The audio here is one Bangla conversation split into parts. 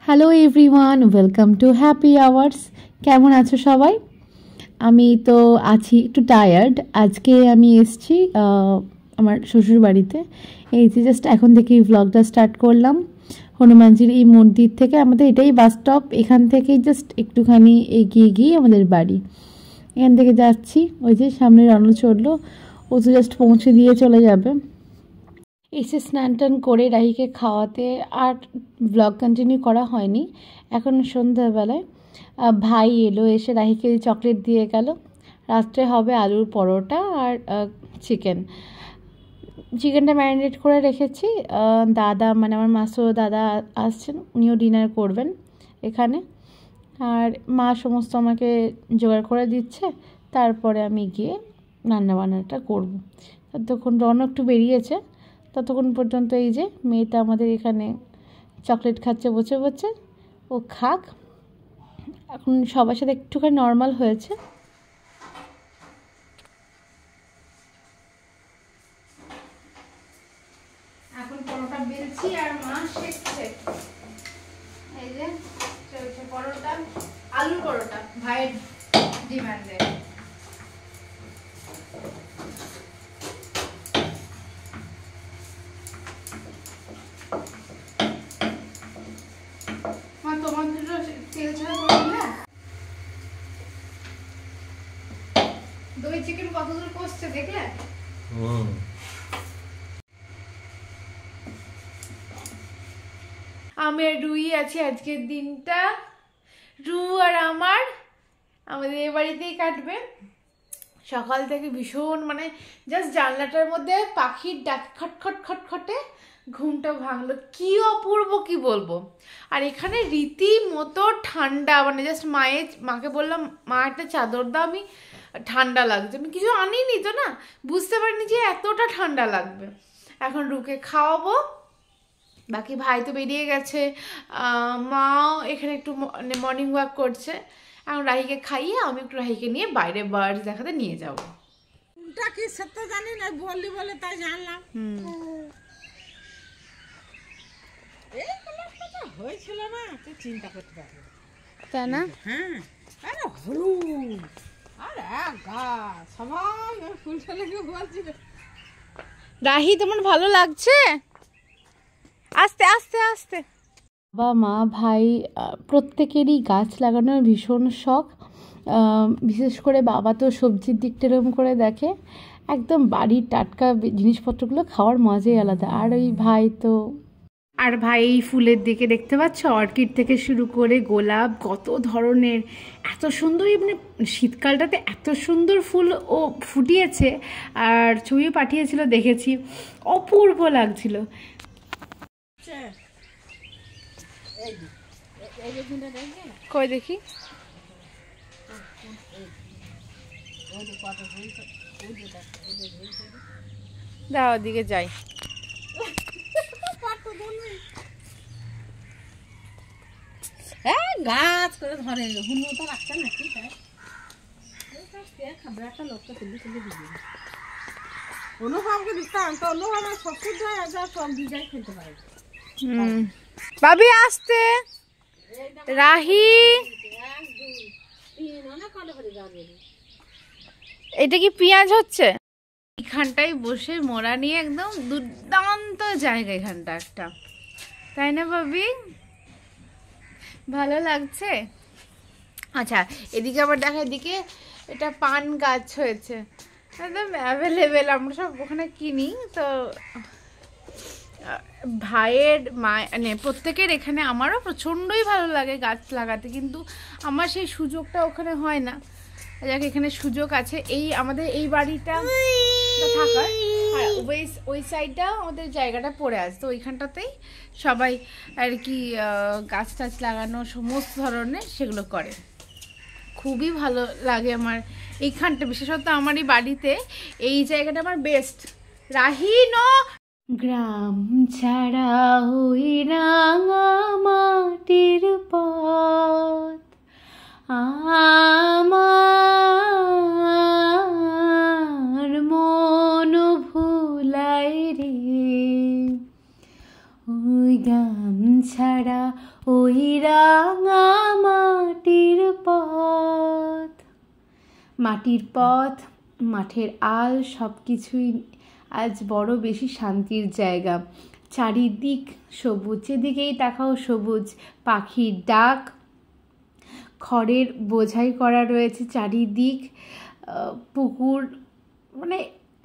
Hello everyone, welcome to happy hours. কেমন আছো সবাই? আমি তো আছি একটু টায়ার্ড। আজকে আমি এসেছি আমার শ্বশুর বাড়িতে। এই যে জাস্ট এখন থেকেই ভ্লগটা স্টার্ট করলাম হনুমানজির এই মন্দির থেকে। আমাদের এটাই বাস স্টপ, এখান থেকেই জাস্ট একটুখানি এগিয়ে গিয়ে আমাদের বাড়ি। এখান থেকে যাচ্ছি, ওই যে সামনে রণ চড়লো, ও তো জাস্ট পৌঁছে দিয়ে চলে যাবে। এসে স্নান টান করে রাহিকে খাওয়াতে আর ব্লগ কন্টিনিউ করা হয়নি। এখন সন্ধ্যাবেলায় ভাই এলো, এসে রাহিকে চকলেট দিয়ে গেল। রাত্রে হবে আলুর পরোটা আর চিকেনটা ম্যারিনেট করে রেখেছি। দাদা মানে আমার মাসুর দাদা আসছেন, উনিও ডিনার করবেন এখানে। আর মা সমস্ত আমাকে জোগাড় করে দিচ্ছে, তারপরে আমি গিয়ে রান্নাবান্নাটা করব। ততক্ষণ রণ একটু বেরিয়েছে, ততক্ষণ পর্যন্ত এই যে মেয়েটা আমাদের এখানে চকলেট খাচ্ছে বসে বসে। ও খাক, এখন সবার সাথে একটুখানি নর্মাল হয়েছে। এখন পরোটা বেলছি আর মা শেখছে। এই যে চলছে পরোটা, আলুর পরোটা, ভাইয়ের ডিমান্ডে। দই চিকেন কতদূর কষছে দেখলে? আমি আর রুই আছি আজকের দিনটা। রু আর আমাদের এ বাড়িতেই কাটবে। সকাল থেকে ভীষণ মানে জাস্ট জানলাটার মধ্যে পাখির ডাক খটখট খটখটে ঘুমটা ভাঙলো। কি অপূর্ব কি বলবো। আর এখানে রীতিমতো ঠান্ডা, মানে জাস্ট মাকে বললাম মা একটা চাদর দাও, আমি ঠান্ডা লাগছে। আমি কিছু আনিনি তো, না বুঝতে পারিনি যে এতটা ঠান্ডা লাগবে। এখন রুকে খাওয়াবো, বাকি ভাই তো বেরিয়ে গেছে, মাও এখানে একটু মর্নিং ওয়াক করছে। এখন রাহিকে খাইয়ে আমি একটু রাহিকে নিয়ে বাইরে বার্ডস দেখাতে নিয়ে যাবো। কি সত্য জানি না, বললি বলে তাই জানলাম। এই কথা হয়েছিল না, তুই চিন্তা করতে পারবি তাই না? হ্যাঁ, আরে হলুদ আর এক গাছ, সবাই ফুল ছেলেকে বলছিল। রাহি তোমার ভালো লাগছে? আস্তে আস্তে আস্তে। বাবা মা ভাই প্রত্যেকেরই গাছ লাগানোর ভীষণ শখ। বিশেষ করে বাবা তো সবজির দিকটা এরকম করে দেখে, একদম বাড়ির টাটকা জিনিসপত্রগুলো খাওয়ার মজাই আলাদা। আর ওই ভাই তো, আর ভাই এই ফুলের দিকে দেখতে পাচ্ছ, অর্কিড থেকে শুরু করে গোলাপ, কত ধরনের, এত সুন্দর, মানে শীতকালটাতে এত সুন্দর ফুল ও ফুটিয়েছে। আর ছবি পাঠিয়েছিল, দেখেছি, অপূর্ব লাগছিল। কই দেখি, দাও ওদিকে যাই। গাছ করে ধরে হুন্য তো রাখছে না, ঠিক আছে খাবার একটা লোককে তুলে তুলে দিবি। অনুভবকে দিতাম তো, অনুভব শ্বশুর সব ডিজাইন খেলতে পারে। ভাবি আসতে, রাহি এটা কি পেঁয়াজ হচ্ছে? এখানটায় বসে মোড়া নিয়ে একদম দুর্দান্ত জায়গা এখানটা একটা, তাই না ভাবি? ভালো লাগছে। আচ্ছা এদিকে আবার দেখা, এদিকে এটা পান গাছ হয়েছে, একদম অ্যাভেলেবেল, আমরা সব ওখানে কিনি। তো ভাইয়ের মানে প্রত্যেকের এখানে, আমারও প্রচণ্ডই ভালো লাগে গাছ লাগাতে, কিন্তু আমার সেই সুযোগটা ওখানে হয় না। যাক এখানে সুযোগ আছে, এই আমাদের এই বাড়িটা থাকার, আর ওই সাইডটা আমাদের জায়গাটা পড়ে আছে, তো ওইখানটাতেই সবাই আর কি গাছ টাছ লাগানো সমস্ত ধরনের সেগুলো করে। খুবই ভালো লাগে আমার এইখানটা, বিশেষত আমার এই বাড়িতে এই জায়গাটা আমার বেস্ট। রাহি নো গ্রাম ছাড়া ওই রাঙা ছাড়া ওই রাঙা মাটির পথ, মাটির পথ, মাঠের আল সব কিছুই আজ বড় বেশি শান্তির জায়গা। চারিদিক সবুজ, যেদিকেই তাকাও সবুজ, পাখির ডাক, খড়ের বোঝাই করা রয়েছে চারিদিক, পুকুর, মানে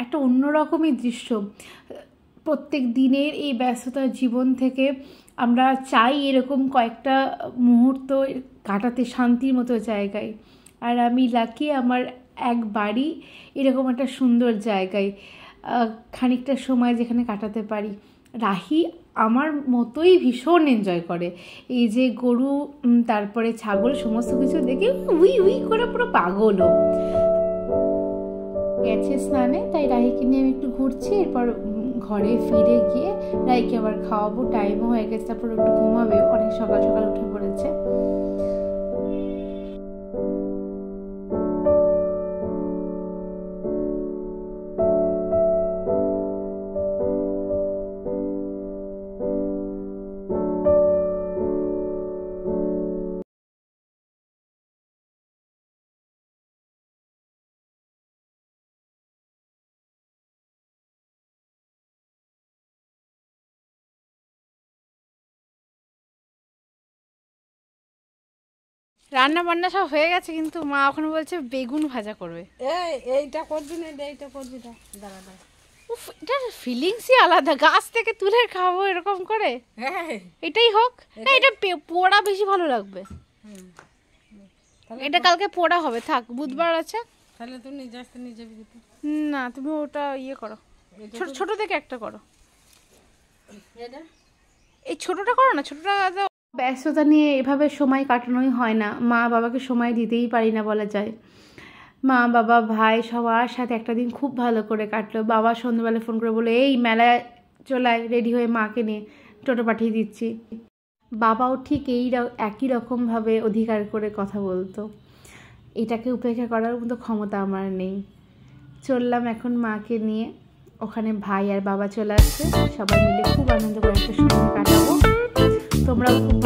একটা অন্যরকমই দৃশ্য। প্রত্যেক দিনের এই ব্যস্ততার জীবন থেকে আমরা চাই এরকম কয়েকটা মুহূর্ত কাটাতে শান্তির মতো জায়গায়। আর আমি লাকি আমার এক বাড়ি এরকম একটা সুন্দর জায়গায় খানিকটা সময় যেখানে কাটাতে পারি। রাহি আমার মতোই ভীষণ এনজয় করে এই যে গরু, তারপরে ছাগল, সমস্ত কিছু দেখে উই উই করে পুরো পাগলও। গেছে স্নানে, তাই রাহিকে নিয়ে আমি একটু ঘুরছি। এরপর ঘরে ফিরে গিয়ে রাহিকে আবার খাওয়াবো, টাইমও হয়ে গেছে, তারপর একটু ঘুমাবে, অনেক সকাল সকাল উঠে পড়েছে। রান্না বান্না সব হয়ে গেছে, কিন্তু মা ওখানে বলছে বেগুন ভাজা করবে। এইটা করবি না, এইটা করবি না, দাঁড়া দাঁড়া। উফ, এটার ফিলিংসই আলাদা, গাছ থেকে তুলে খাবো এরকম করে। এটাই হোক না, এটা পোড়া বেশি ভালো লাগবে। এটা কালকে পোড়া হবে, থাক, বুধবার আছে। তাহলে তুমি নিজে আসতে নিজে দিতে না, তুমি ওটা ইয়ে করো, ছোট ছোট থেকে একটা করো। এই ছোটটা করো না, ছোটটা। ব্যস্ততা নিয়ে এভাবে সময় কাটানোই হয় না, মা বাবাকে সময় দিতেই পারি না বলা যায়। মা বাবা ভাই সবার সাথে একটা দিন খুব ভালো করে কাটলো। বাবা সন্ধ্যাবেলা ফোন করে বলে, এই মেলায় চলায়, রেডি হয়ে মাকে নিয়ে টোটো পাঠিয়ে দিচ্ছি। বাবাও ঠিক একই রকমভাবে অধিকার করে কথা বলতো। এটাকে উপেক্ষা করার মতো ক্ষমতা আমার নেই। চললাম এখন মাকে নিয়ে, ওখানে ভাই আর বাবা চলে আসছে, সবাই মিলে খুব আনন্দ করে একটা সময় কাটাবো। তোমরাও খুব